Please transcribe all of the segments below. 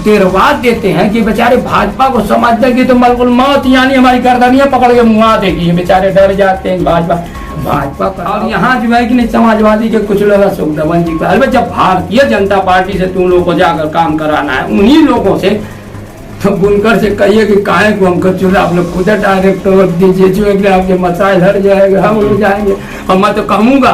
तेरवाद देते हैं कि बेचारे भाजपा को समझते हैं कि तो बिल्कुल मौत यानी हमारी गर्दनियां पकड़ के मुआ देगी, बेचारे डर जाते हैं भाजपा का। और यहाँ जो है कि नहीं समाजवादी के कुछ लोग अशोक धवन जी का, जब भारतीय जनता पार्टी से तुम लोग को जाकर काम कराना है उन्हीं लोगों से, तो बुनकर से कहिए कि काहे को हमको चुना, आप लोग खुद डायरेक्ट दीजिए जो है आपके मसाइल हट जाएगा, हम उड़ जाएंगे। और मैं तो कहूँगा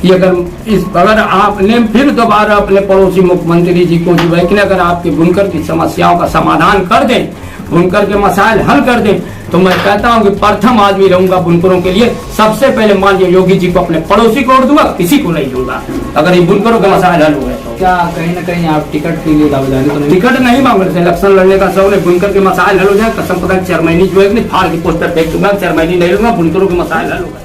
कि अगर आपने फिर दोबारा अपने पड़ोसी मुख्यमंत्री जी को जो है कि अगर आपके बुनकर की समस्याओं का समाधान कर दें, बुनकर के मसाइल हल कर दें, तो मैं कहता हूं कि प्रथम आदमी रहूंगा बुनकरों के लिए। सबसे पहले माननीय योगी जी को अपने पड़ोसी को और दूंगा, किसी को नहीं दूंगा अगर ये बुनकरों के मसाइल हल हुए तो। क्या कहीं न कहीं आप टिकट के लिए दावेदारी तो नहीं? टिकट नहीं मांग रहे, इलेक्शन लड़ने का सब ने बुनकर के मसाइल हल हो जाए, कसम खुदा चेयरमैनी जो है कि फाड़ के पोस्टर फेंक दूंगा, चेयरमैनी नहीं लूंगा, बुनकरों के मसाइल हल हो गए।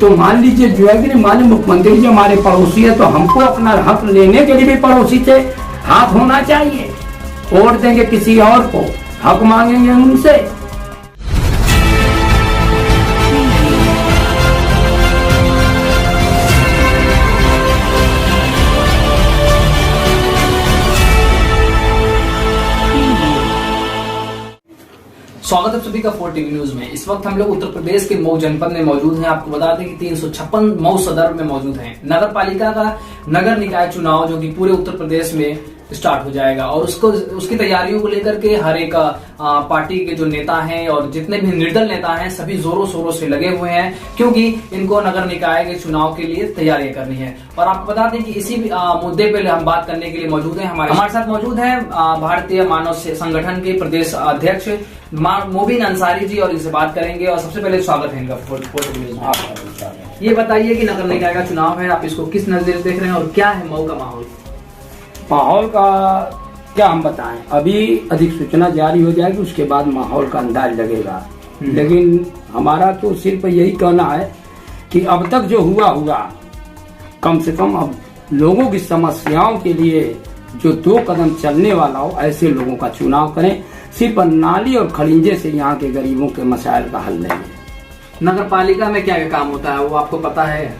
तो मान लीजिए जो है कि माननीय मुख्यमंत्री जी हमारे पड़ोसी है, तो हमको अपना हक लेने के लिए भी पड़ोसी से हाथ होना चाहिए। वोट देंगे किसी और को, हक मांगेंगे उनसे। स्वागत है सभी का 4 टीवी न्यूज में। इस वक्त हम लोग उत्तर प्रदेश के मऊ जनपद में मौजूद हैं। आपको बता दें कि 356 मऊ सदर में मौजूद हैं। नगर पालिका का नगर निकाय चुनाव जो कि पूरे उत्तर प्रदेश में स्टार्ट हो जाएगा और उसकी तैयारियों को लेकर के हर एक पार्टी के जो नेता हैं और जितने भी निर्दल नेता हैं सभी जोरों शोरों से लगे हुए हैं, क्योंकि इनको नगर निकाय के चुनाव के लिए तैयारियां करनी है। और आपको बता दें कि इसी मुद्दे पे हम बात करने के लिए मौजूद हैं। हमारे साथ मौजूद हैं भारतीय मानव संगठन के प्रदेश अध्यक्ष मोबिन अंसारी जी, और इनसे बात करेंगे। और सबसे पहले स्वागत है इनका 4 टीवी न्यूज में। ये बताइए कि नगर निकाय का चुनाव है, आप इसको किस नजरिए से देख रहे हैं और क्या है मऊ का माहौल? माहौल का क्या हम बताएं, अभी अधिक सूचना जारी हो जाएगी उसके बाद माहौल का अंदाज लगेगा। लेकिन हमारा तो सिर्फ यही कहना है कि अब तक जो हुआ कम से कम अब लोगों की समस्याओं के लिए जो 2 कदम चलने वाला हो ऐसे लोगों का चुनाव करें। सिर्फ नाली और खड़िंजे से यहाँ के गरीबों के मसाइल का हल नहीं है। नगर पालिका में क्या क्या काम होता है वो आपको पता है?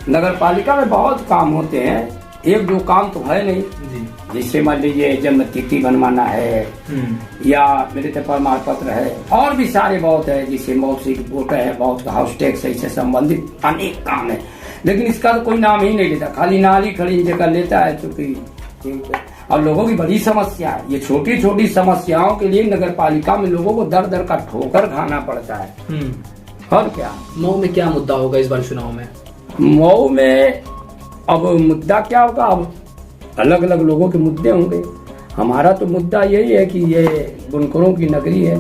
नगर पालिका में बहुत काम होते हैं, एक दो काम तो है नहीं जी। जिससे मान लीजिए जन्म तिथि बनवाना है या मृत्यु प्रमाण पत्र है, और भी सारे बहुत है, जिससे मौसिक वोटर है, बहुत हाउस टैक्स से संबंधित अनेक काम है। लेकिन इसका तो कोई नाम ही नहीं लेता, खाली नाली खड़िंजे का लेता है। चूंकि और लोगों की बड़ी समस्या है, ये छोटी छोटी समस्याओं के लिए नगर पालिका में लोगों को दर दर का ठोकर खाना पड़ता है। और क्या मऊ में क्या मुद्दा होगा इस बार चुनाव में? मऊ में अब मुद्दा क्या होगा, अब अलग अलग लोगों के मुद्दे होंगे। हमारा तो मुद्दा यही है कि ये बुनकरों की नगरी है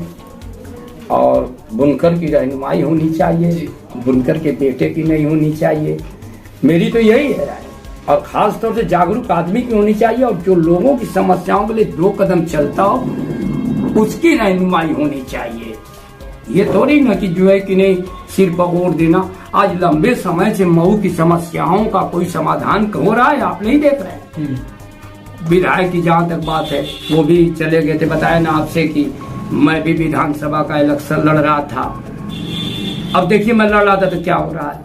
और बुनकर की रहनुमाई होनी चाहिए, बुनकर के बेटे की नहीं होनी चाहिए। मेरी तो यही है राय, और खास तौर से जागरूक आदमी की होनी चाहिए, और जो लोगों की समस्याओं के लिए 2 कदम चलता हो उसकी रहनुमाई होनी चाहिए। ये थोड़ी ना कि जो है कि नहीं सिर्फ वोट देना। आज लंबे समय से मऊ की समस्याओं का कोई समाधान हो रहा है, आप नहीं देख रहे हैं। विधायक की जहाँ तक बात है वो भी चले गए थे, बताया ना आपसे कि मैं भी विधानसभा का इलेक्शन लड़ रहा था। अब देखिए मैं लड़ रहा था तो क्या हो रहा है,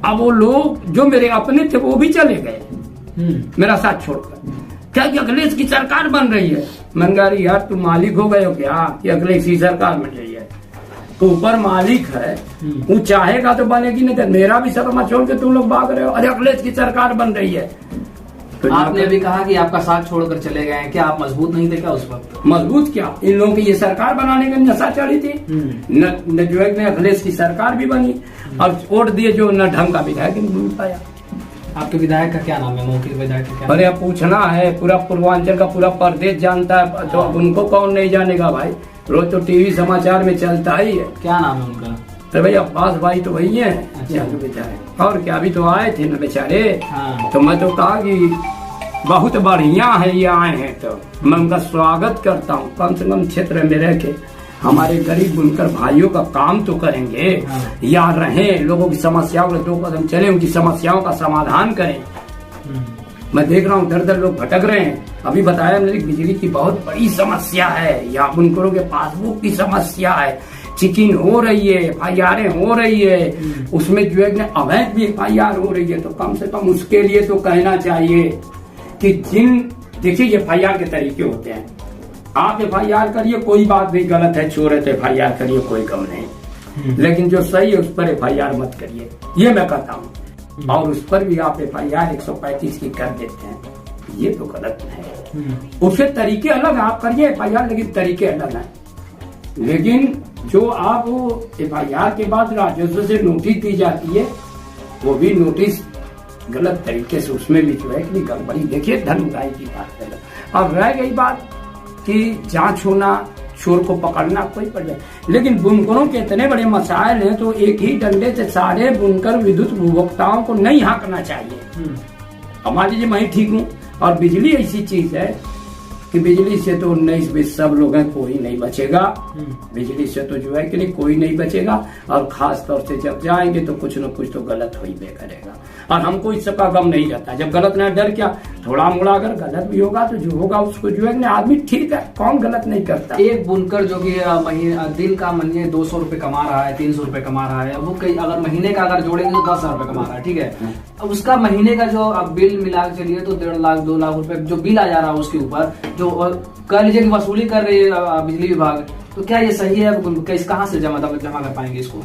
अब वो लोग जो मेरे अपने थे वो भी चले गए मेरा साथ छोड़कर। क्या कि अखिलेश की सरकार बन रही है? मंगारी यार तुम मालिक हो गए हो क्या कि अखिलेश की सरकार बन रही है? ऊपर मालिक है, वो चाहेगा तो बनेगी, नहीं तो मेरा भी शर्मा छोड़ के तुम लोग भाग रहे हो। अरे अखिलेश की सरकार बन रही है। तो आपने अभी कहा कि आपका साथ छोड़कर चले गए हैं, क्या आप मजबूत नहीं थे क्या उस वक्त? मजबूत क्या, इन लोगों की ये सरकार बनाने का नशा चढ़ी थी। न जो है अखिलेश की सरकार भी बनी और वोट दिए जो न ढंग का विधायक नहीं मिल पाया। आपके विधायक का क्या नाम है? मऊ के विधायक का क्या? अरे अब पूछना है, पूरा पूर्वांचल का पूरा प्रदेश जानता है, तो उनको कौन नहीं जानेगा भाई, रोज तो टीवी समाचार में चलता ही है। क्या नाम है उनका? अरे भाई अब्बास भाई तो वही है। अच्छा। बेचारे और क्या, अभी तो आए थे ना बेचारे। हाँ। तो मैं तो कहा कि बहुत बढ़िया है ये आए हैं, तो मैं उनका स्वागत करता हूँ। कम से कम क्षेत्र में रह के हमारे गरीब बुनकर भाइयों का काम तो करेंगे। हाँ। या रहें, लोगों की समस्याओं के 2 कदम चले, उनकी समस्याओं का समाधान करें। मैं देख रहा हूँ दर दर लोग भटक रहे हैं। अभी बताया मेरी बिजली की बहुत बड़ी समस्या है, या बुनकरों के पासबुक की समस्या है, चेकिंग हो रही है, FIR हो रही है, उसमें जो है अवैध भी FIR हो रही है। तो कम से कम उसके लिए तो कहना चाहिए कि जिन देखिए FIR के तरीके होते हैं। आप FIR करिए, कोई बात नहीं, गलत है, चोर है तो FIR करिए, कोई गम नहीं। लेकिन जो सही है उस पर FIR मत करिए, ये मैं कहता हूँ। और उस पर भी आप FIR 135 की कर देते हैं, ये तो गलत है। उसके तरीके अलग, आप करिए FIR, लेकिन तरीके अलग हैं। लेकिन जो आप FIR के बाद राजस्व से नोटिस दी जाती है, वो भी नोटिस गलत तरीके से, उसमें भी जो है कि गड़बड़ी। देखिए धन उड़ाई की बात है। अब रह गई बात कि जांच होना, चोर को पकड़ना, कोई पड़ जाए, लेकिन बुनकरों के इतने बड़े मसाइल हैं तो एक ही डंडे से सारे बुनकर विद्युत उपभोक्ताओं को नहीं हाँकना चाहिए। मान लीजिए मैं ही ठीक हूँ, और बिजली ऐसी चीज है कि बिजली से तो 19-20 सब लोग हैं, कोई नहीं बचेगा। बिजली से तो जो है कि नहीं, कोई नहीं बचेगा। और खास तौर से जब जाएंगे तो कुछ न कुछ तो गलत हो ही करेगा, और हमको इस सबका गम नहीं रहता। जब गलत ना, डर क्या, थोड़ा मोड़ा अगर गलत भी होगा तो जो होगा उसको जो है आदमी ठीक है, कौन गलत नहीं करता। एक बुनकर जो कि दिन का महीने 200 रुपए कमा रहा है, 300 रुपए कमा रहा है, वो कई अगर महीने का अगर जोड़ेंगे तो 10,000 रुपए कमा रहा है, ठीक है। अब उसका महीने का जो अब बिल मिला के चलिए तो 1.5 लाख 2 लाख रुपए जो बिल आ जा रहा है उसके ऊपर, जो कह लीजिए वसूली कर रही है बिजली विभाग, तो क्या ये सही है? कहाँ से जमा कर पाएंगे इसको?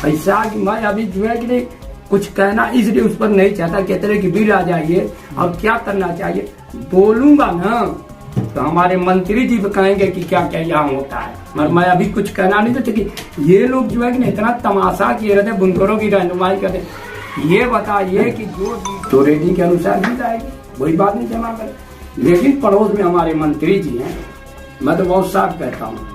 ऐसा कि मैं अभी जो है कि कुछ कहना इसलिए उस पर नहीं चाहता, कहते रहे कि बिल आ जाइए। और क्या करना चाहिए, बोलूंगा ना तो हमारे मंत्री जी भी कहेंगे कि क्या क्या यहाँ होता है, मगर मैं अभी कुछ कहना नहीं तो। कि ये लोग जो है कि इतना तमाशा किए रहते, बुनकरों की रहनुमाई करते। ये बताइए कि जो तो रेडी के अनुसार दी जाएगी, वही बात नहीं जमा करे। लेकिन पड़ोस में हमारे मंत्री जी हैं, मैं तो बहुत साफ कहता हूँ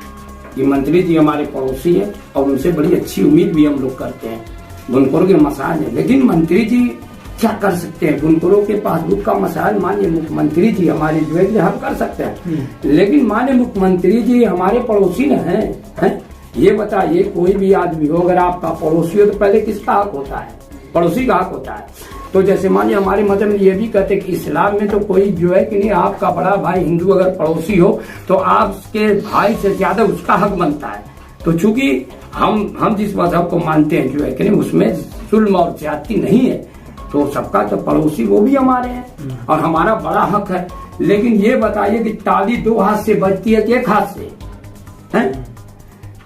कि मंत्री जी हमारे पड़ोसी हैं, और उनसे बड़ी अच्छी उम्मीद भी हम लोग करते हैं। बुनकरों के मसाइल है, लेकिन मंत्री जी क्या कर सकते हैं? बुनकरों के पासबुक का मसाइल मानिए मुख्यमंत्री जी हमारे जो है हल कर सकते हैं, लेकिन मानिए मुख्यमंत्री जी हमारे पड़ोसी न हैं। ये बताइए, कोई भी आदमी हो, अगर आपका पड़ोसी हो तो पहले किसका हक होता है? पड़ोसी का हक होता है। तो जैसे मानिए हमारे मजहब में ये भी कहते हैं कि इस्लाम में तो कोई जो है कि नहीं, आपका बड़ा भाई हिंदू अगर पड़ोसी हो तो आपके भाई से ज्यादा उसका हक बनता है। तो चूंकि हम जिस मजहब को मानते हैं जो है कि नहीं, उसमें जुल्म और ज्यादती नहीं है, तो सबका तो पड़ोसी वो भी हमारे हैं और हमारा बड़ा हक है। लेकिन ये बताइए कि ताली 2 हाथ से बजती है कि 1 हाथ से है?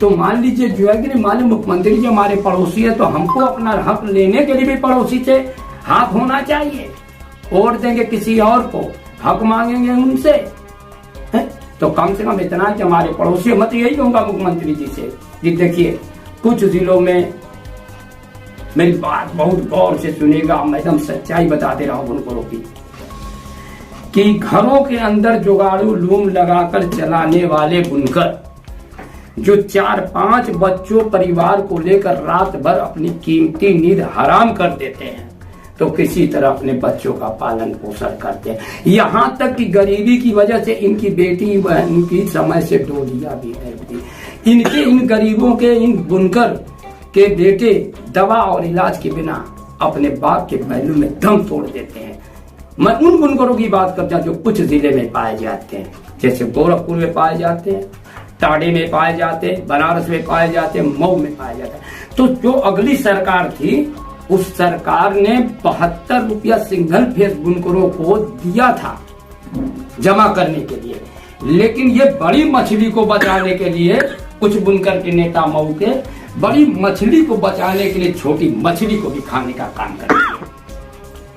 तो मान लीजिए जो है कि नहीं, मान लीजिए मुख्यमंत्री जी हमारे पड़ोसी है, तो हमको अपना हक लेने के लिए भी पड़ोसी से हक होना चाहिए। वोट देंगे किसी और को, हक मांगेंगे उनसे, है? तो कम से कम इतना कि हमारे पड़ोसी, मैं तो यही कहूंगा मुख्यमंत्री जी से कि देखिए, कुछ जिलों में मेरी बात बहुत गौर से सुनेगा, मैं एकदम सच्चाई बता दे रहा हूँ बुनकरों की, कि घरों के अंदर जुगाड़ू लूम लगाकर चलाने वाले बुनकर जो 4-5 बच्चों परिवार को लेकर रात भर अपनी कीमती नींद हराम कर देते हैं, तो किसी तरह अपने बच्चों का पालन पोषण करते हैं। यहाँ तक कि गरीबी की वजह से इनकी बेटी बहन की समय से डोलियां भी रहती। इन गरीबों के, इन बुनकर के बेटे दवा और इलाज के बिना अपने बाप के पहलू में दम तोड़ देते हैं। मैं उन बुनकरों की बात करता हूं जो कुछ जिले में पाए जाते हैं, जैसे गोरखपुर में पाए जाते हैं, टाडे में पाए जाते हैं, बनारस में पाए जाते हैं, मऊ में पाए जाते हैं। तो जो अगली सरकार थी, उस सरकार ने 72 रुपया सिंगल फेस बुनकरों को दिया था जमा करने के लिए, लेकिन ये बड़ी मछली को बचाने के लिए कुछ बुनकर के नेता मऊ के बड़ी मछली को बचाने के लिए छोटी मछली को भी खाने का काम करते हैं।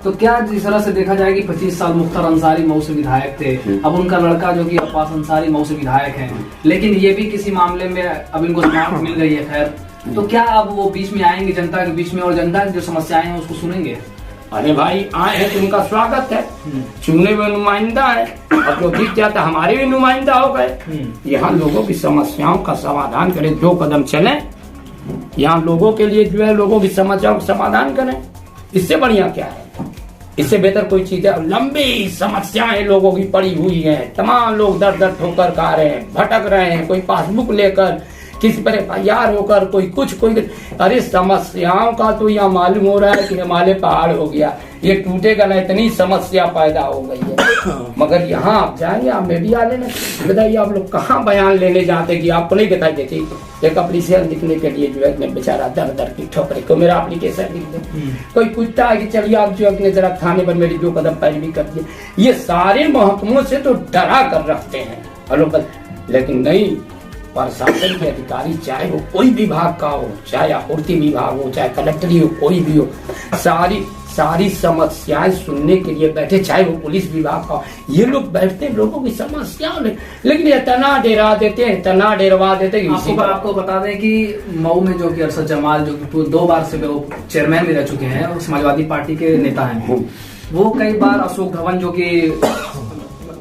तो क्या जिस तरह से देखा जाए कि 25 साल मुख्तार अंसारी मऊ से विधायक थे, अब उनका लड़का जो कि अब्बास अंसारी मऊ से विधायक है, लेकिन ये भी किसी मामले में अब इनको जमानत मिल गई है, खैर, तो क्या अब वो बीच में आएंगे जनता के बीच में और जनता की जो समस्याएं हैं उसको सुनेंगे? अरे भाई, आए हैं तो उनका स्वागत है, चुने हुए नुमाइंदा है, और जो जीत जाता हमारे भी नुमाइंदा हो गए। यहाँ लोगों की समस्याओं का समाधान करें, 2 कदम चले, यहाँ लोगों के लिए जो है लोगों की समस्याओं का समाधान करें, इससे बढ़िया क्या है? इससे बेहतर कोई चीज है? लंबी समस्याएं लोगों की पड़ी हुई हैं, तमाम लोग दर दर ठोकर खा रहे हैं, भटक रहे हैं, कोई पासबुक लेकर किसी पर FIR होकर कोई कुछ कोई, अरे समस्याओं का तो यहाँ मालूम हो रहा है कि हिमालय पहाड़ हो गया, ये टूटेगा ना, इतनी समस्या पैदा हो गई है। मगर यहाँ आप जाएंगे, आप मीडिया लेने बताइए, आप लोग कहाँ बयान लेने जाते कि आपको नहीं दिखाई देती। एक एप्लीकेशन लिखने के लिए जो है बेचारा दर दर की ठोकरे को मेरा एप्लीकेशन लिख दे, कोई पूछता है कि चलिए आप जो अपने जरा थाने पर मेरी 2 कदम पैरवी कर दिए। ये सारे महकमों से तो डरा कर रखते हैं अलोकल, लेकिन नहीं, प्रशासन के अधिकारी चाहे वो कोई विभाग का हो, चाहे आपूर्ति विभाग हो, चाहे कलेक्टरी हो, कोई भी हो, सारी समस्याएं सुनने के लिए बैठे, चाहे वो पुलिस विभाग का हो, ये लोग बैठते हैं लोगों की समस्याओं में, लेकिन ये तना डेरा देते हैं, तना डेरवा देते हैं। आपको बता दें कि मऊ में जो कि अरशद जमाल जो कि 2 बार से वो चेयरमैन भी रह चुके हैं और समाजवादी पार्टी के नेता हैं, वो कई बार अशोक धवन जो कि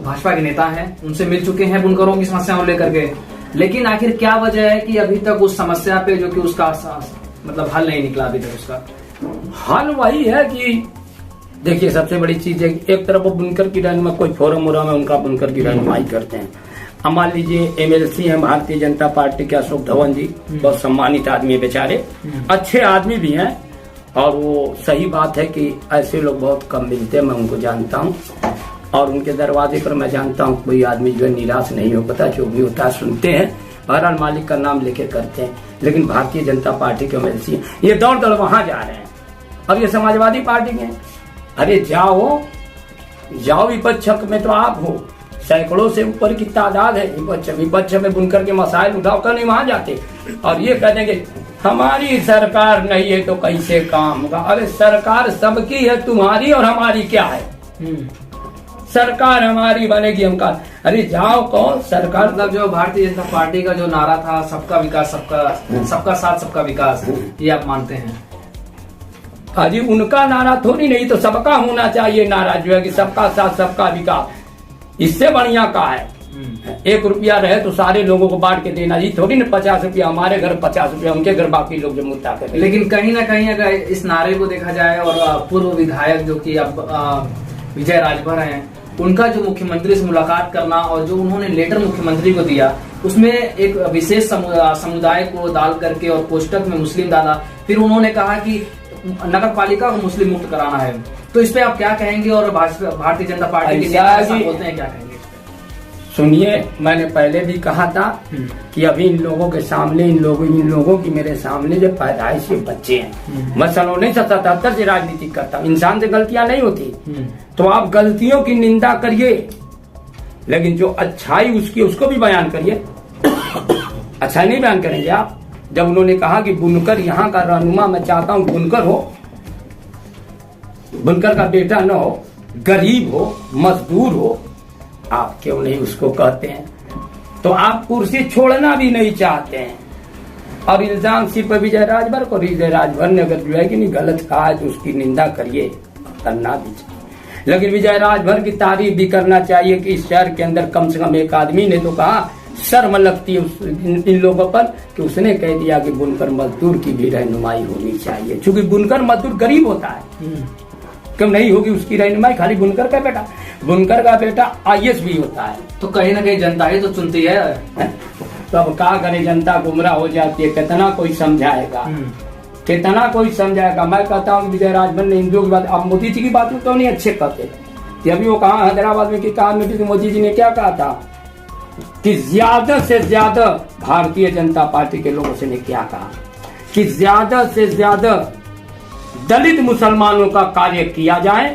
भाजपा के नेता हैं उनसे मिल चुके हैं बुनकरों की समस्याओं लेकर के, लेकिन आखिर क्या वजह है कि अभी तक उस समस्या पे जो कि उसका मतलब हल नहीं निकला अभी तक? उसका हल वही है कि देखिए, सबसे बड़ी चीज है कि एक तरफ वो बुनकर की रहनुमाई, कोई फोरम वोरम में उनका बुनकर की रहनुमाई करते हैं। अब मान लीजिए MLC हैं भारतीय जनता पार्टी के अशोक धवन जी, बहुत सम्मानित आदमी है बेचारे, अच्छे आदमी भी हैं, और वो सही बात है कि ऐसे लोग बहुत कम मिलते हैं, मैं उनको जानता हूँ, और उनके दरवाजे पर मैं जानता हूँ कोई आदमी जो है निराश नहीं हो पाता, जो भी होता है सुनते हैं, बहरहाल मालिक का नाम लेके करते हैं। लेकिन भारतीय जनता पार्टी के MLC ये दौड़ दौड़ वहां जा रहे हैं, अब ये समाजवादी पार्टी के, अरे जाओ विपक्ष में तो आप हो, सैकड़ों से ऊपर की तादाद है विपक्ष में बुनकर के मसाइल उठाकर नहीं वहां जाते, और ये कह देंगे हमारी सरकार नहीं है तो कैसे काम होगा। अरे सरकार सबकी है, तुम्हारी और हमारी क्या है? सरकार हमारी बनेगी, हम का, अरे जाओ कौन सरकार। मतलब जो भारतीय जनता पार्टी का जो नारा था, सबका विकास, सबका साथ सबका विकास, ये आप मानते हैं? अजी उनका नारा थोड़ी, नहीं तो सबका होना चाहिए नारा, जो है कि सबका साथ सबका विकास, इससे बढ़िया का है। 1 रुपया रहे तो सारे लोगों को बांट के देना, जी थोड़ी ना 50 रुपया हमारे घर, 50 रुपया उनके घर, बाकी लोग जो मुद्दा करते। लेकिन कहीं ना कहीं अगर इस नारे को देखा जाए, और पूर्व विधायक जो कि अब विजय राजभर हैं, उनका जो मुख्यमंत्री से मुलाकात करना और जो उन्होंने लेटर मुख्यमंत्री को दिया, उसमें एक विशेष समुदाय को डाल करके और कोष्टक में मुस्लिम डाला, फिर उन्होंने कहा कि नगर पालिका को मुस्लिम मुक्त कराना है, तो इस पे आप क्या कहेंगे? और भारतीय जनता पार्टी के नेता ऐसा बोलते हैं, क्या कहेंगे? सुनिए, मैंने पहले भी कहा था कि अभी इन लोगों के सामने, इन लोगों की मेरे सामने जो पैदाइशी बच्चे हैं, मैं 1977 से राजनीति करता हूँ, इंसान से गलतियां नहीं होती, तो आप गलतियों की निंदा करिए, लेकिन जो अच्छाई उसकी उसको भी बयान करिए। अच्छाई नहीं बयान करेंगे आप? जब उन्होंने कहा कि बुनकर यहाँ का रहनुमा, मैं चाहता हूँ बुनकर हो, बुनकर का बेटा न हो, गरीब हो, मजदूर हो, आप क्यों नहीं उसको कहते हैं? तो आप कुर्सी छोड़ना भी नहीं चाहते हैं, और इल्जाम सिर्फ विजय राजभर को, विजय राजभर ने अगर जो है कि नहीं गलत कहा है तो उसकी निंदा करिए, करना भी चाहिए, लेकिन विजय राजभर की तारीफ भी करना चाहिए कि इस शहर के अंदर कम से कम एक आदमी ने तो कहा, शर्म लगती है इन लोगों पर कि उसने कह दिया कि बुनकर मजदूर की भी रहनुमाई होनी चाहिए, क्योंकि बुनकर मजदूर गरीब होता है, क्यों नहीं होगी उसकी रहनुमाई? खाली बुनकर का बेटा IAS भी होता है, तो कहीं ना कहीं जनता ही तो चुनती है। तो अब क्या करे, जनता गुमराह हो जाती है, कितना कोई समझाएगा, कितना कोई समझाएगा। मैं कहता हूँ विजय राजभर ने हिंदुओं की बात, अब मोदी जी की बात तो नहीं अच्छे कहते, अभी वो कहा हैदराबाद में कि कहा मोदी जी ने क्या कहा था कि ज्यादा से ज्यादा भारतीय जनता पार्टी के लोगों से ने क्या कहा कि ज्यादा से ज्यादा दलित मुसलमानों का कार्य किया जाए,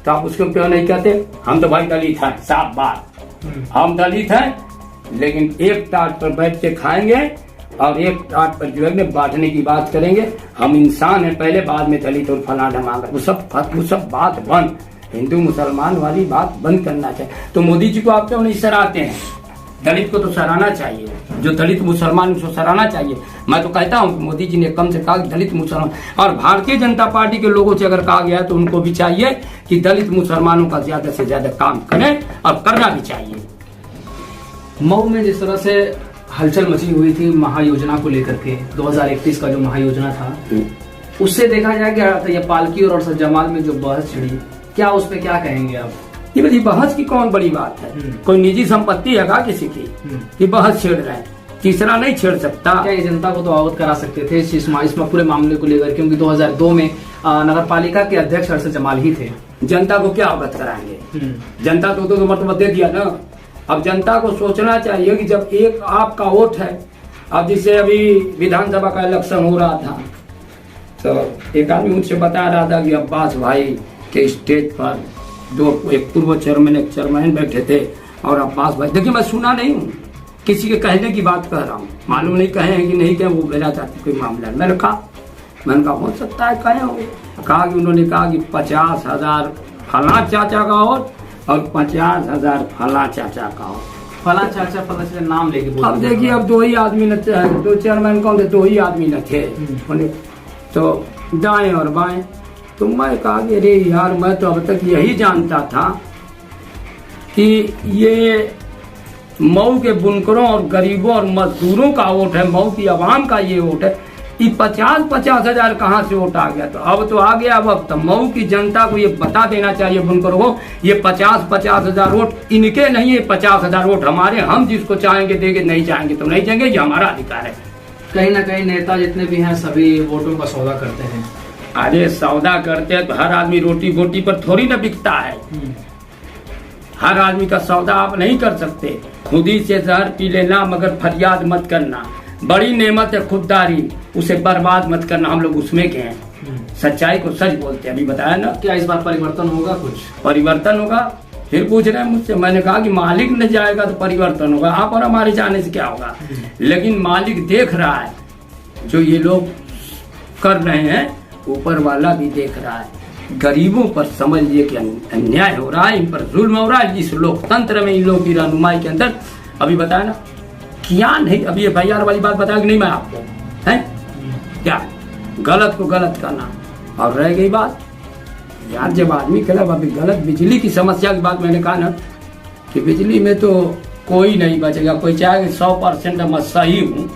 तो आप उसको क्यों नहीं कहते? हम तो भाई दलित हैं, साफ बात, हम दलित हैं, लेकिन एक टाट पर बैठ के खाएंगे और एक टाट पर जो है बांटने की बात करेंगे। हम इंसान हैं पहले, बाद में दलित और फला ढमांगा, वो सब बात बंद, हिंदू मुसलमान वाली बात बंद करना चाहिए। तो मोदी जी को आप क्यों नहीं सराहते हैं? दलित को तो सराहना चाहिए, जो दलित मुसलमान उसको सराहना चाहिए। मैं तो कहता हूँ कि मोदी जी ने कम से कहा दलित मुसलमान, और भारतीय जनता पार्टी के लोगों से अगर कहा गया है तो उनको भी चाहिए कि दलित मुसलमानों का ज्यादा से ज्यादा काम करें, और करना भी चाहिए। मऊ में जिस तरह से हलचल मची हुई थी महायोजना को लेकर के, 2031 का जो महायोजना था, उससे देखा जाए कि ये पालकी और अरशद जमाल में जो बहस छिड़ी, क्या उस पर क्या कहेंगे आप? ये बहस की कौन बड़ी बात है? कोई निजी संपत्ति है क्या किसी की कि बहस छेड़ रहे हैं? तीसरा नहीं छेड़ सकता। क्या ये जनता को तो अवगत करा सकते थे इस पूरे मामले को लेकर, क्योंकि 2002 में नगर पालिका के अध्यक्ष अरशद जमाल ही थे। जनता को क्या अवगत कराएंगे? जनता तो मतलब दे दिया ना। अब जनता को सोचना चाहिए कि जब एक आपका वोट है, अब जिससे अभी विधानसभा का इलेक्शन हो रहा था तो एक आदमी मुझसे बता रहा था कि अब्बास भाई के स्टेज पर एक पूर्व चेयरमैन एक चेयरमैन बैठे थे और अब्बास भाई, देखिए मैं सुना नहीं हूँ, किसी के कहने की बात कह रहा हूँ, मालूम नहीं कहे हैं कि नहीं कहे, वो मेरा चाहती कोई मामला है। मैंने कहा हो सकता है कहे होंगे। कहा कि उन्होंने कहा कि 50,000 फला चाचा का वोट और 50,000 फला चाचा का वोट। फला चाचा नाम लेके बोल। अब देखिए अब दो ही आदमी न थे, दो चेयरमैन कौन थे, दो ही आदमी न थे, तो दाएं और बाएं। तो मैं कहा कि अरे यार मैं तो अब तक यही जानता था कि ये मऊ के बुनकरों और गरीबों और मजदूरों का वोट है, मऊ की आवाम का ये वोट है। ये 50,000 कहाँ से वोट आ गया? तो अब तो आ गया। अब तो मऊ की जनता को ये बता देना चाहिए बुनकरों को, ये 50,000 वोट इनके नहीं है, 50,000 वोट हमारे। हम जिसको चाहेंगे देंगे, नहीं चाहेंगे तो नहीं देंगे, ये हमारा अधिकार है। कहीं ना कहीं नेता जितने भी हैं सभी वोटों का सौदा करते हैं। अरे सौदा करते हैं तो हर आदमी रोटी बोटी पर थोड़ी ना बिकता है। हर आदमी का सौदा आप नहीं कर सकते। खुदी से जहर पी लेना मगर फरियाद मत करना। बड़ी नेमत है खुददारी, उसे बर्बाद मत करना। हम लोग उसमें के हैं, सच्चाई को सच बोलते हैं। अभी बताया ना। क्या इस बार परिवर्तन होगा? कुछ परिवर्तन होगा? फिर पूछ रहे हैं मुझसे। मैंने कहा कि मालिक न जाएगा तो परिवर्तन होगा, आप और हमारे जाने से क्या होगा। लेकिन मालिक देख रहा है, जो ये लोग कर रहे हैं ऊपर वाला भी देख रहा है। गरीबों पर समझ लिए कि अन्याय हो रहा है, इन पर जुल्म हो रहा है। इस लोकतंत्र में इन लोगों की रहनुमाई के अंदर अभी बताया ना क्या नहीं। अभी FIR वाली बात बताया कि नहीं मैं आपको, है क्या गलत को गलत करना। और रह गई बात यार, जब आदमी कह रहा अभी गलत बिजली की समस्या की बात, मैंने कहा ना कि बिजली में तो कोई नहीं बचेगा। कोई चाहे 100% मैं सही हूँ,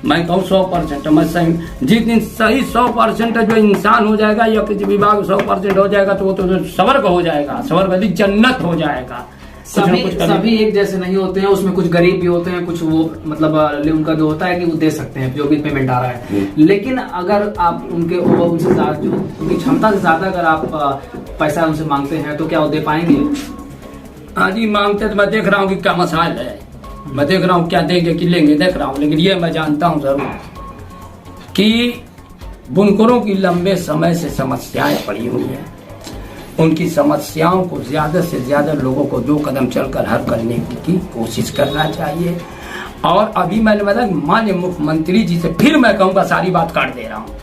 मैं कहूँ 100% मैं सही। जिस दिन सही 100% जो इंसान हो जाएगा या किसी विभाग 100% हो जाएगा तो वो तो स्वर्ग हो जाएगा, स्वर्ग जन्नत हो जाएगा। सभी एक जैसे नहीं होते हैं, उसमें कुछ गरीब भी होते हैं, कुछ वो मतलब उनका जो होता है कि वो दे सकते हैं जो भी पेमेंट आ रहा है। लेकिन अगर आप उनसे ज्यादा जो उनकी क्षमता से ज्यादा अगर आप पैसा उनसे मांगते हैं तो क्या वो दे पाएंगे? हाँ जी, मांगते तो मैं देख रहा हूँ कि क्या मसाइल है, मैं देख रहा हूँ क्या देंगे कि लेंगे, देख रहा हूँ। लेकिन ये मैं जानता हूँ जरूर कि बुनकरों की लंबे समय से समस्याएं पड़ी हुई हैं। उनकी समस्याओं को ज्यादा से ज्यादा लोगों को 2 कदम चलकर हल करने की कोशिश करना चाहिए। और अभी मैंने बताया माननीय मुख्यमंत्री जी से फिर मैं कहूँगा, सारी बात काट दे रहा हूँ।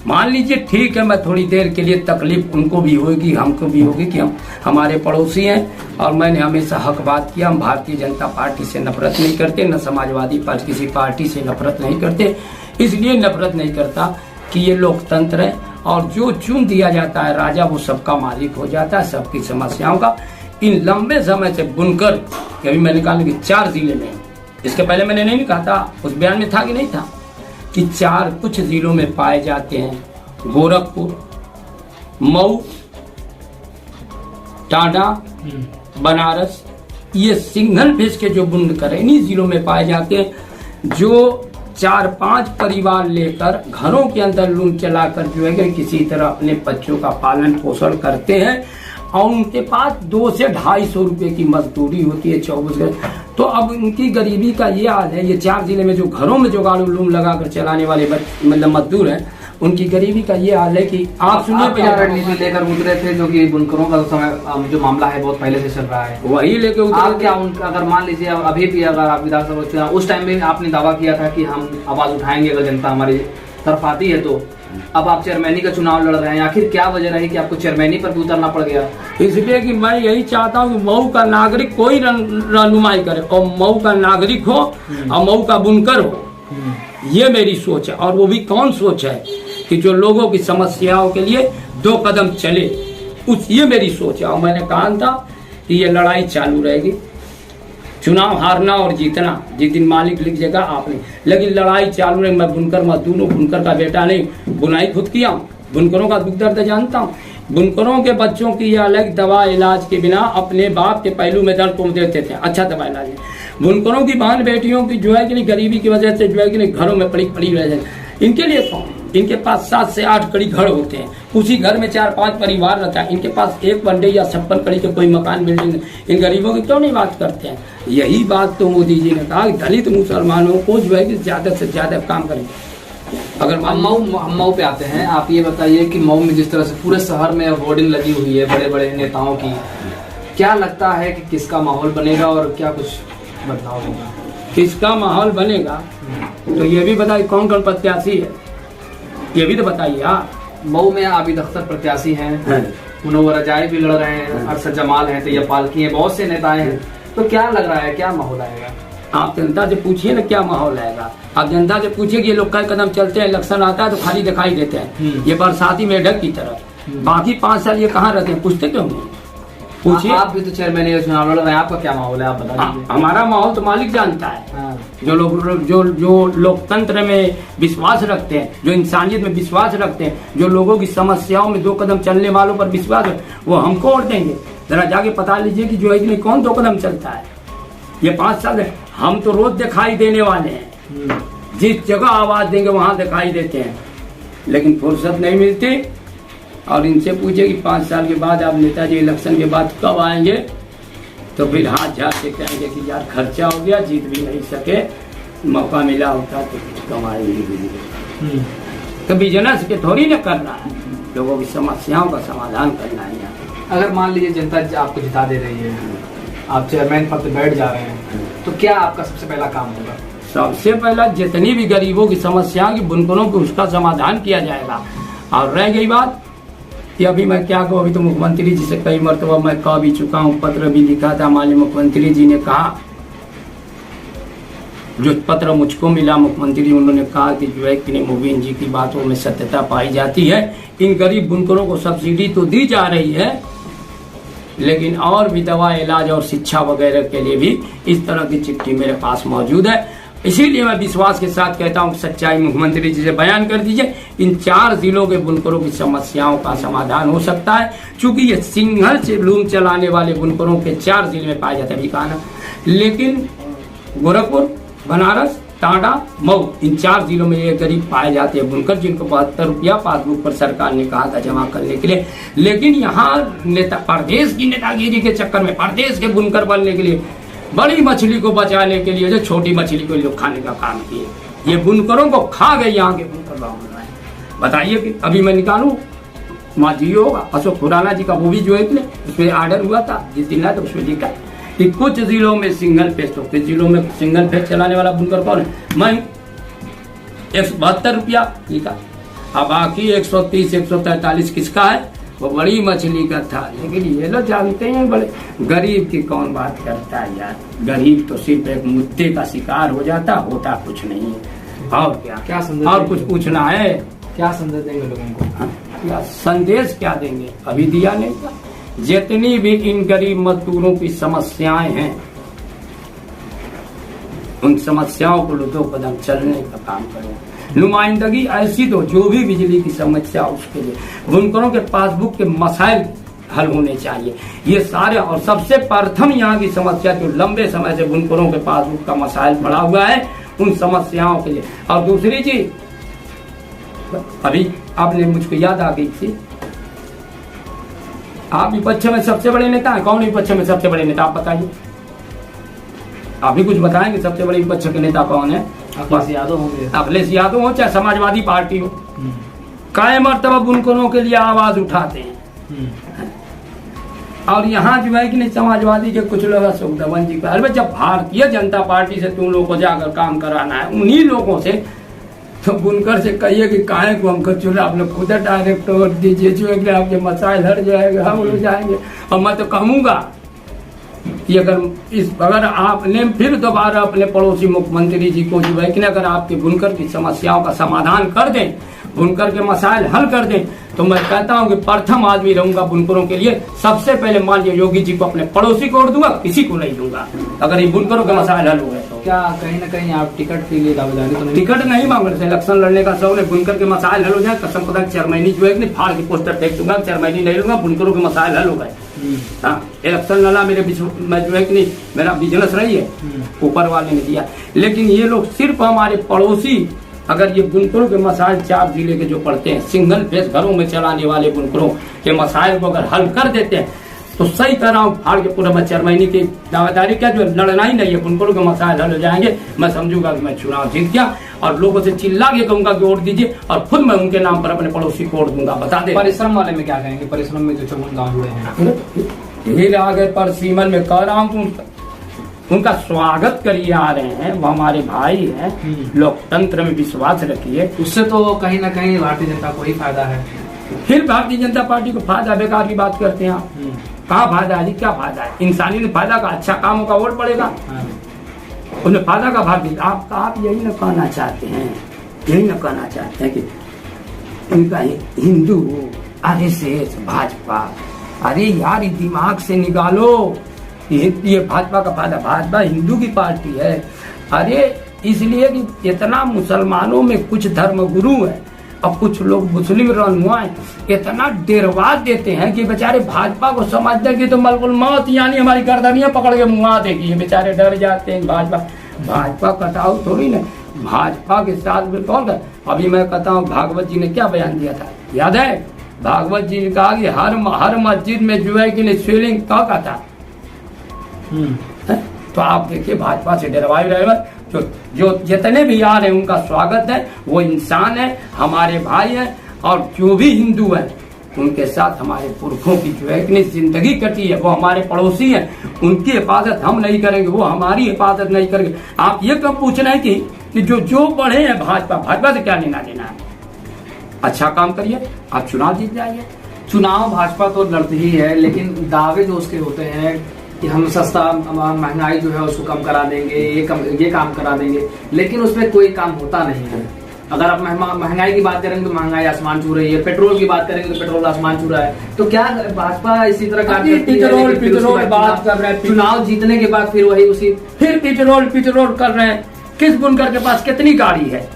मान लीजिए ठीक है, मैं थोड़ी देर के लिए तकलीफ उनको भी होगी, हमको भी होगी कि हम हमारे पड़ोसी हैं। और मैंने हमेशा हक बात किया, हम भारतीय जनता पार्टी से नफरत नहीं करते, न समाजवादी पार्टी किसी पार्टी से नफरत नहीं करते। इसलिए नफरत नहीं करता कि ये लोकतंत्र है और जो चुन दिया जाता है राजा वो सबका मालिक हो जाता है, सबकी समस्याओं का। इन लंबे समय से बुनकर कभी मैंने कहा कि 4 जिले में, इसके पहले मैंने नहीं कहा था, उस बयान में था कि नहीं था कि 4 कुछ जिलों में पाए जाते हैं, गोरखपुर, मऊ, टाटा, बनारस, ये सिंगल फेस के जो बुनकर इन्हीं जिलों में पाए जाते हैं, जो 4-5 परिवार लेकर घरों के अंदर लूम चलाकर जो है किसी तरह अपने बच्चों का पालन पोषण करते हैं। और उनके पास 200 से 250 रुपए की मजदूरी होती है 24 घंटे। तो अब उनकी गरीबी का ये हाल है, ये 4 जिले में जो घरों में जो गाड़ू लूम लगाकर चलाने वाले मतलब मजदूर हैं, उनकी गरीबी का ये हाल है कि आप सुनिए क्या रणनीति लेकर उतरे थे, जो कि बुनकरों का समय जो मामला है बहुत पहले से चल रहा है, वही लेके उतरे। आप क्या उनका अगर मान लीजिए अभी भी अगर आप विधानसभा चुनाव उस टाइम में आपने दावा किया था कि हम आवाज उठाएंगे अगर जनता हमारी तरफ आती है तो, अब आप चेयरमैनी का चुनाव लड़ रहे हैं, आखिर क्या वजह रही कि आपको चेयरमैनी पर भी उतरना पड़ गया? इसलिए कि मैं यही चाहता हूँ कि मऊ का नागरिक कोई रहनुमाई करे और मऊ का नागरिक हो और मऊ का बुनकर हो, ये मेरी सोच है। और वो भी कौन सोच है कि जो लोगों की समस्याओं के लिए 2 कदम चले, ये मेरी सोच है। और मैंने कहा था कि ये लड़ाई चालू रहेगी, चुनाव हारना और जीतना जिस दिन मालिक लिख जाएगा आप नहीं, लेकिन लड़ाई चालू रहेगी। मैं बुनकर मजदूर हूँ, बुनकर का बेटा नहीं, बुनाई खुद किया हूँ, बुनकरों का दुख दर्द जानता हूँ। बुनकरों के बच्चों की यह अलग दवा इलाज के बिना अपने बाप के पहलू में दर्द तुम देते थे, अच्छा दवा इलाज है। बुनकरों की बहन बेटियों की जो है कि नहीं गरीबी की वजह से जो है कि नहीं घरों में पड़ी रह जाए, इनके लिए कौन? इनके पास 7 से 8 कड़ी घर होते हैं, उसी घर में 4-5 परिवार रहता है, इनके पास 1 वनडे या 56 कड़ी के कोई मकान बिल्डिंग, इन गरीबों की क्यों नहीं बात करते हैं? यही बात तो मोदी जी ने कहा, दलित मुसलमानों को जो है कि ज्यादा से ज्यादा काम करें। अगर हम मऊ पे आते हैं, आप ये बताइए कि मऊ में जिस तरह से पूरे शहर में होर्डिंग लगी हुई है बड़े बड़े नेताओं की, क्या लगता है कि किसका माहौल बनेगा और क्या कुछ बदलाव होगा? किसका माहौल बनेगा तो ये भी बताइए, कौन कौन प्रत्याशी है ये भी तो बताइए। मऊ में आबिद अख्तर प्रत्याशी हैं, मुनव्वर रजाई भी लड़ रहे हैं, अरशद जमाल हैं, तैयब फाल्की हैं, बहुत से नेताएं हैं, तो क्या लग रहा है, क्या माहौल आएगा? आप जनता से पूछिए ना क्या माहौल आएगा। आप जनता से पूछिए कि ये लोग कई कदम चलते हैं, इलेक्शन आता है तो खाली दिखाई देते हैं, ये बरसाती मेढक की तरह। बाकी 5 साल ये कहाँ रहते हैं, पूछते क्यों नहीं? पूछिए। आप भी तो चेयरमैन ये चुनाव लड़ रहे हैं, आपका क्या माहौल है, आप बता दीजिए। हमारा माहौल तो मालिक जानता है। जो लोग जो लोकतंत्र में विश्वास रखते हैं, जो इंसानियत में विश्वास रखते हैं, जो लोगों की समस्याओं में 2 कदम चलने वालों पर विश्वास है, वो हमको वोट देंगे। जरा जाके पता लीजिए कि जो है कि नहीं कौन 2 कदम चलता है। ये 5 साल हम तो रोज दिखाई देने वाले हैं, जिस जगह आवाज देंगे वहां दिखाई देते हैं, लेकिन फुर्सत नहीं मिलती। और इनसे पूछे कि 5 साल के बाद आप नेताजी इलेक्शन के बाद कब आएंगे, तो फिर हाथ झाड़ के कहेंगे कि यार खर्चा हो गया, जीत भी नहीं सके, मौका मिला होता तो कुछ कमाएंगे। तो बिजनेस के थोड़ी ना करना है, लोगों की समस्याओं का समाधान करना है। अगर मान लीजिए जनता आपको जिता दे रही है, आप चेयरमैन पद पे बैठ जा रहे हैं, तो क्या आपका सबसे पहला काम होगा? सबसे पहला जितनी भी गरीबों की समस्या की बुनकरों को उसका समाधान किया जाएगा। और रह गई बात कि अभी मैं क्या कहूँ, अभी तो मुख्यमंत्री जी से कई मरतबा मैं कह भी चुका हूँ, पत्र भी लिखा था, माननीय मुख्यमंत्री जी ने कहा, जो पत्र मुझको मिला मुख्यमंत्री, उन्होंने कहा कि जो है कि मुबीन जी की बातों में सत्यता पाई जाती है। इन गरीब बुनकरों को सब्सिडी तो दी जा रही है, लेकिन और भी दवा इलाज और शिक्षा वगैरह के लिए भी इस तरह की चिट्ठी मेरे पास मौजूद है। इसीलिए मैं विश्वास के साथ कहता हूँ, सच्चाई मुख्यमंत्री जी से बयान कर दीजिए, इन 4 जिलों के बुनकरों की समस्याओं का समाधान हो सकता है। चूंकि ये सिंगल से लूम चलाने वाले बुनकरों के 4 जिले में पाए जाते हैं बिकाना, लेकिन गोरखपुर, बनारस, टाटा, मऊ, इन 4 जिलों में ये गरीब पाए जाते हैं बुनकर, जिनको 72 रुपया पासबुक पर सरकार ने कहा था जमा करने के लिए। लेकिन यहाँ नेता प्रदेश की नेतागिरी के चक्कर में, प्रदेश के बुनकर बनने के लिए, बड़ी मछली को बचाने के लिए जो छोटी मछली को लोग खाने का काम किए, ये बुनकरों को खा गए यहाँ के बुनकर गाँव में। बताइए कि अभी मैं निकालूं, वहाँ जियो होगा, अशोक खुराना जी का वो भी जो है उसमें ऑर्डर हुआ था, जिस दिन आया तो उसमें लिखा कि कुछ जिलों में सिंगल फेस, तो कुछ जिलों में सिंगल फेस चलाने वाला बुनकर कौन है? मैं 172 रुपया लिखा, अब बाकी 130 143 किसका है? वो बड़ी मछली का था। लेकिन ये लोग जानते हैं बड़े गरीब की कौन बात करता है यार, गरीब तो सिर्फ एक मुद्दे का शिकार हो जाता, होता कुछ नहीं है। और क्या संदेश, और कुछ पूछना है? क्या संदेश देंगे लोगों को? या संदेश क्या देंगे, अभी दिया नहीं था। जितनी भी इन गरीब मजदूरों की समस्याएं हैं, उन समस्याओं को 2 कदम चलने का काम करो। नुमाइंदगी ऐसी दो, जो भी बिजली की समस्या उसके लिए बुनकरों के पासबुक के मसाइल हल होने चाहिए, ये सारे। और सबसे प्रथम यहाँ की समस्या जो लंबे समय से बुनकरों के पासबुक का मसाइल पड़ा हुआ है, उन समस्याओं के लिए। और दूसरी चीज, अभी आपने मुझको याद आ गई थी, आप विपक्ष में सबसे बड़े नेता हैं, कौन विपक्ष में सबसे बड़े नेता आप बताइए, आप भी कुछ बताएंगे सबसे बड़े विपक्ष के नेता कौन है? अखिलेश यादव होंगे। अखिलेश यादव हो चाहे समाजवादी पार्टी हो, काय मर्तबा बुनकरों के लिए आवाज उठाते हैं। और यहाँ जो है कि नहीं, समाजवादी के कुछ लोग अशोक धवन जी का, अरे जब भारतीय जनता पार्टी से तुम लोगों को जाकर काम कराना है, उन्हीं लोगों से, तो बुनकर से कहिए कि काहे को हमको चुना, आप लोग खुद डायरेक्ट वोट दीजिए, जो है कि आपके मसाइल हट जाएगा, हम लोग जाएंगे। और मैं तो कहूँगा कि अगर आपने फिर दोबारा अपने पड़ोसी मुख्यमंत्री जी को जो है कि अगर आपके बुनकर की समस्याओं का समाधान कर दें, बुनकर के मसाइल हल कर दें, तो मैं कहता हूं कि प्रथम आदमी रहूंगा बुनकरों के लिए। सबसे पहले माननीय योगी जी को अपने पड़ोसी को वोट दूंगा, किसी को नहीं दूंगा अगर ये बुनकरों के मसाइल हल हुए तो। क्या कहीं ना कहीं आप टिकट के लिए दावेदारी तो नहीं? टिकट नहीं मांग रहे, इलेक्शन लड़ने का शौक है, बुनकर के मसाइल हल हो जाए, कसम खुदा चेयरमैनी जो है कि फाड़ के पोस्टर फेंक दूंगा, चेयरमैनी नहीं लूंगा, बुनकरों के मसाइल हल हो गए। हाँ, इलेक्शन लड़ा मेरे में जो है कि नहीं, मेरा बिजनेस रही है, ऊपर वाले ने दिया। लेकिन ये लोग सिर्फ हमारे पड़ोसी, अगर ये बुनकरों के मसाइल 4 जिले के जो पड़ते हैं, सिंगल फेस घरों में चलाने वाले बुनकरों के मसाइल को अगर हल कर देते हैं तो सही तरह फाड़ के पूरा मैं चेयरमैनी की दावेदारी क्या, जो लड़ना ही नहीं है, बुनकरों के मसाइल हल हो जाएंगे। मैं समझूंगा कि मैं चुनाव जीत गया और लोगों से चिल्ला के कहूंगा कि वोट दीजिए, और खुद मैं उनके नाम पर अपने पड़ोसी को वोट दूंगा। बता दे परिश्रम वाले में क्या कहेंगे? परिश्रम में जो 54 गाँव जुड़े हैं, ढील आगे पर सीमन में कह रहा हूँ, उनका स्वागत करिए, आ रहे हैं, वो हमारे भाई हैं, लोकतंत्र में विश्वास रखिए। उससे तो कहीं ना कहीं भारतीय जनता को ही फायदा है। फिर भारतीय जनता पार्टी को फायदा, बेकार की बात करते हैं आप। कहाँ फायदा है? क्या फायदा है? इंसानी ने फायदा का, अच्छा कामों का वोट पड़ेगा, उन्हें फायदा का भाग दिया। आप यही न कहना चाहते हैं, यही न कहना चाहते हैं कि उनका हिंदू, आरएसएस, भाजपा, अरे यार दिमाग से निकालो, ये भाजपा का फायदा, भाजपा हिंदू की पार्टी है। अरे इसलिए कि इतना मुसलमानों में कुछ धर्म गुरु है और कुछ लोग मुस्लिम रहनुमा है, इतना डेरवा देते हैं कि बेचारे भाजपा को समझते कि तो मलकुल मौत यानी हमारी गर्दनियां पकड़ के मुआ देगी, बेचारे डर जाते हैं। भाजपा कटाऊ थोड़ी ना, भाजपा के साथ में कौन है? अभी मैं कहता हूँ भागवत जी ने क्या बयान दिया था, याद है? भागवत जी ने कहा कि हर मस्जिद में जो है कि शिवलिंग का था। तो आप देखिए भाजपा से डरवाई रहे, जो जितने भी आ रहे हैं उनका स्वागत है, वो इंसान है, हमारे भाई हैं, और जो भी हिंदू हैं उनके साथ हमारे पुरखों की जो है कि जिंदगी कटी है, वो हमारे पड़ोसी हैं, उनकी हिफाजत हम नहीं करेंगे, वो हमारी हिफाजत नहीं करेंगे। आप ये कब पूछ रहे हैं कि जो बढ़े हैं भाजपा से क्या लेना देना है? अच्छा काम करिए, आप चुनाव जीत जाइए। चुनाव भाजपा तो लड़ती ही है, लेकिन दावे जो उसके होते हैं कि हम सस्ता महंगाई जो है उसको कम करा देंगे, ये काम करा देंगे, लेकिन उसमें कोई काम होता नहीं है। अगर आप महंगाई की बात करेंगे तो महंगाई आसमान छू रही है, पेट्रोल की बात करेंगे तो पेट्रोल आसमान छू रहा है। तो क्या भाजपा इसी तरह काम करती है? पेट्रोल बात कर रहे हैं, चुनाव जीतने के बाद फिर वही उसी फिर पेट्रोल कर रहे हैं। किस बुनकर के पास कितनी गाड़ी है?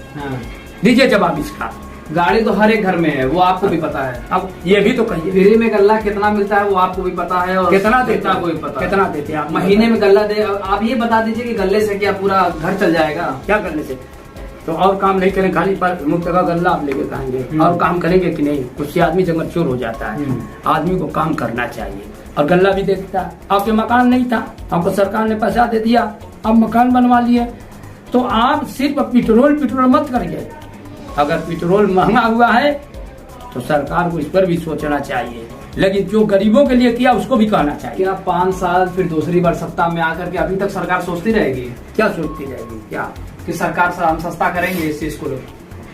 दीजिए जवाब इसका। गाड़ी तो हर एक घर में है, वो आपको भी पता है। अब ये भी तो कहिए, फ्री में गल्ला कितना मिलता है वो आपको भी पता है, और कितना देता को भी पता, कितना देते हैं आप? महीने में गल्ला दे। आप ये बता दीजिए कि गल्ले से क्या पूरा घर चल जाएगा? क्या करने से? तो और काम नहीं करें, खाली पर मुफ्त का गल्ला आप लेके खाएंगे, और काम करेंगे कि नहीं? उससे आदमी जंगल चोर हो जाता है। आदमी को काम करना चाहिए, और गल्ला भी देता है। आपके मकान नहीं था, आपको सरकार ने पैसा दे दिया, आप मकान बनवा लिए। तो आप सिर्फ पेट्रोल मत करिए। अगर पेट्रोल महंगा हुआ है तो सरकार को इस पर भी सोचना चाहिए, लेकिन जो गरीबों के लिए किया उसको भी कहना चाहिए। क्या 5 साल फिर दूसरी बार सत्ता में आकर के अभी तक सरकार सोचती रहेगी? क्या सोचती रहेगी? क्या कि सरकार से हम सस्ता करेंगे इस चीज को?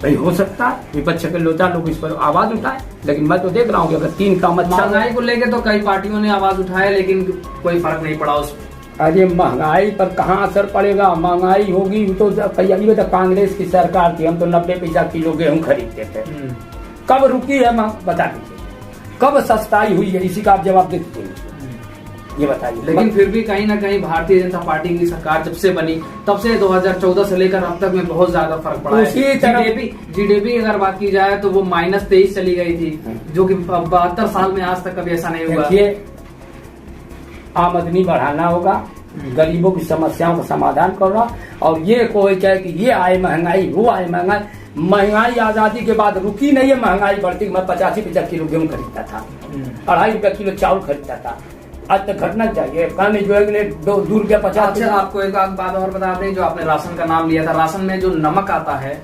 भाई हो सकता है विपक्ष के लोग इस पर आवाज उठाए, लेकिन मैं तो देख रहा हूँ कि अगर 3 काम अच्छा, महंगाई को लेकर तो कई पार्टियों ने आवाज उठाया, लेकिन कोई फर्क नहीं पड़ा उस। अरे महंगाई पर कहाँ असर पड़ेगा? महंगाई होगी तो कहीं तो कांग्रेस की सरकार थी, हम तो 90 पैसा किलो गेहूं खरीदते थे। कब रुकी है बता दीजिए, कब सस्ताई हुई है? इसी का आप जवाब दे दीजिए, ये बताइए। लेकिन फिर भी कहीं ना कहीं भारतीय जनता पार्टी की सरकार जब से बनी तब से 2014 से लेकर अब तक में बहुत ज्यादा फर्क पड़ा है। जीडीपी अगर बात की जाए तो वो -23 चली गई थी, जो कि 72 साल में आज तक कभी ऐसा नहीं हुआ। आमदनी बढ़ाना होगा, गरीबों की समस्याओं का समाधान करना, और ये कोई कहे कि ये आए महंगाई, वो आए महंगाई आजादी के बाद रुकी नहीं है, महंगाई बढ़ती। मैं 85 किलो गेहूं खरीदता था, 2.5 रुपया किलो चावल खरीदता था, आज तक घटना चाहिए। कल जो है 2 रुपया 50। अच्छा, आपको एक बात और बता दें, जो आपने राशन का नाम लिया था, राशन में जो नमक आता है,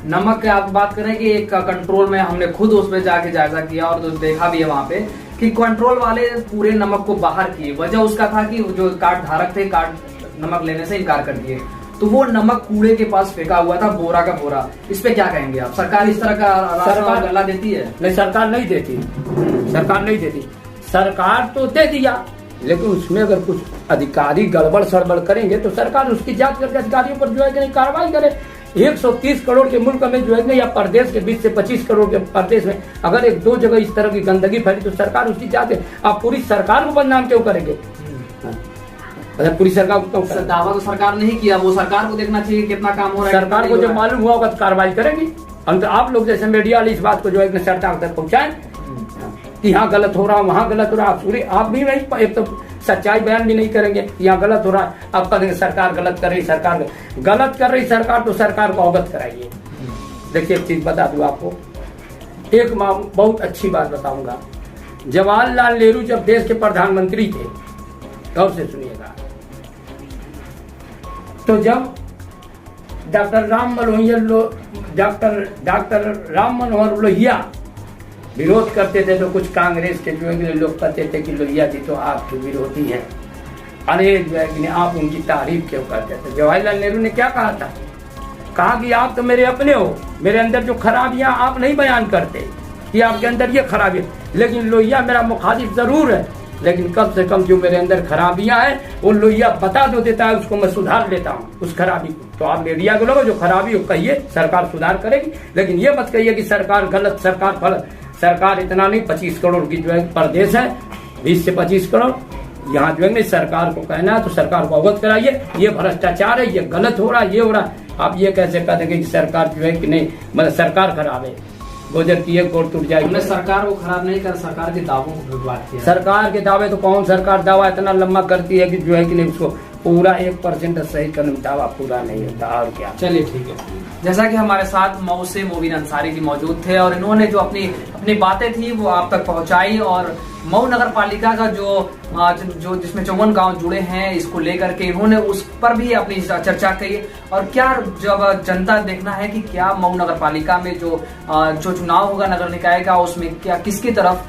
नमक की आप बात करें कि एक कंट्रोल में हमने खुद उस पर जाके जायजा किया और तो देखा भी है वहाँ पे कि कंट्रोल वाले पूरे नमक को बाहर किए। वजह उसका था कि जो कार्ड धारक थे, कार्ड नमक लेने से इनकार कर दिए, तो वो नमक कूड़े के पास फेंका हुआ था, बोरा का बोरा। इस पे क्या कहेंगे आप? सरकार इस तरह का राशन गल्ला देती है? नहीं, सरकार नहीं देती, सरकार नहीं देती। सरकार तो दे दिया, लेकिन उसमें अगर कुछ अधिकारी गड़बड़ सड़बड़ करेंगे तो सरकार उसकी जांच करके अधिकारियों पर जो है कि नहीं कार्रवाई करे। 130 करोड़ के मुल्क में जो है कि या प्रदेश के 20 से 25 करोड़ के प्रदेश में अगर एक दो जगह इस तरह की गंदगी फैली तो सरकार उसकी जांच। आप पूरी सरकार को बदनाम क्यों करेंगे? पूरी सरकार को क्यों? दावा तो सरकार नहीं किया, वो सरकार को देखना चाहिए कितना काम हो रहा है। सरकार को जब मालूम हुआ होगा तो कार्रवाई करेगी। हम तो आप लोग जैसे मीडिया वाले इस बात को जो है सरकार तक पहुंचाएं कि यहाँ गलत हो रहा, वहाँ गलत हो रहा। पूरी आप भी नहीं, एक तो सच्चाई बयान भी नहीं करेंगे, यहाँ गलत हो रहा है। आप कहेंगे सरकार गलत कर रही, सरकार गलत कर रही सरकार, तो सरकार को अवगत कराइए। देखिए एक चीज बता दूं आपको, एक बहुत अच्छी बात बताऊंगा। जवाहरलाल नेहरू जब देश के प्रधानमंत्री थे, गौर से सुनिएगा, तो जब डॉक्टर राम मनोहर लोहिया विरोध करते थे तो कुछ कांग्रेस के जो है लोग कहते थे कि लोहिया जी तो आपके विरोधी हैं, अरे जो है कि आप उनकी तारीफ क्यों करते थे? जवाहरलाल नेहरू ने क्या कहा था? कहा कि आप तो मेरे अपने हो, मेरे अंदर जो खराबियां आप नहीं बयान करते कि आपके अंदर ये खराबी, लेकिन लोहिया मेरा मुखालिफ जरूर है, लेकिन कम से कम जो मेरे अंदर खराबियां हैं वो लोहिया बता दो देता है, उसको मैं सुधार लेता हूँ उस खराबी को। तो आप मीडिया को लोगों जो खराबी हो कहिए, सरकार सुधार करेगी, लेकिन ये मत कहिए कि सरकार गलत, सरकार गलत। सरकार इतना नहीं, 25 करोड़ की जो है प्रदेश है, 20 से 25 करोड़ यहाँ जो है सरकार को कहना है तो सरकार को अवगत कराइए, ये भ्रष्टाचार है, ये गलत हो रहा है, ये हो रहा है। आप ये कैसे कह देंगे कि सरकार जो है कि नहीं, मतलब सरकार खराब है, गोजर की एक गोर टूट जाएगी। हमने सरकार को खराब नहीं कर, सरकार के दावों को बात किया। सरकार के दावे तो कौन सरकार दावा इतना लंबा करती है कि जो है कि नहीं उसको पूरा 1% सही करने दावा पूरा नहीं होता। और क्या, चलिए ठीक है। जैसा कि हमारे साथ मऊ से मोबिन अंसारी जी मौजूद थे और इन्होंने जो अपनी बातें थी वो आप तक पहुंचाई, और मऊ नगर पालिका का जो जिसमें 54 गांव जुड़े हैं इसको लेकर के इन्होंने उस पर भी अपनी चर्चा की। और क्या जब जनता देखना है कि क्या मऊ नगर पालिका में जो चुनाव होगा नगर निकाय का, उसमें क्या किसकी तरफ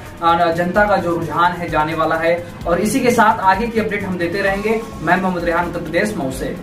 जनता का जो रुझान है जाने वाला है। और इसी के साथ आगे की अपडेट हम देते रहेंगे। मैं मोहम्मद रेहान, उत्तर प्रदेश मऊ से।